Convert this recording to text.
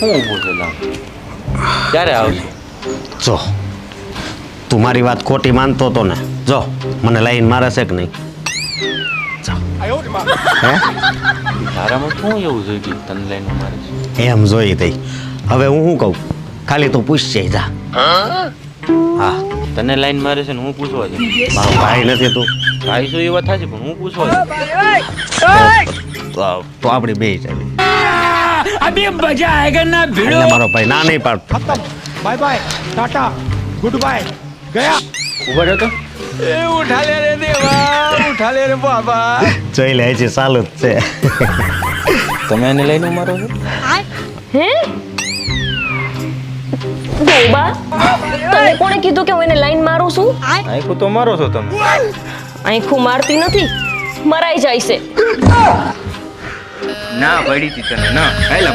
શું ઊભું છે લાવ? ક્યારે આવશે? જો તું મારી વાત ખોટી માનતો તો ને, જો મને લાઈન મારે છે કે નહીં? હે તારામાં શું એવું જોઈ કે તને લઈને મારે છે? એમ જોઈ તઈ. હવે હું શું કહું, ખાલી તું પૂછશે જા. હા તને લાઈન મારે છે ને હું પૂછવા છે? મારો ભાઈ નથી તું, ભાઈ શું એ વાત થાય છે પણ હું પૂછવા છે. તો આપણી બે ચાલી. अभी मजा आएगा ना भिड़ो. એટલે મારો ભાઈ ના નહીં પાડતો. Bye bye tata goodbye गया ઉભા રહો તો. उठा ले रे देवा उठा ले रे बाबा જોઈ લે છે ચાલુ જ છે. તમે એને લઈને મારો છો? હે બોબા તને કોણે કીધું કે હું એને લાઈન મારું છું? આખું તો મારો છો તમે. આંખું મારતી નથી, મરાઈ જાય છે. ના પડી હતી તને ના. હાલ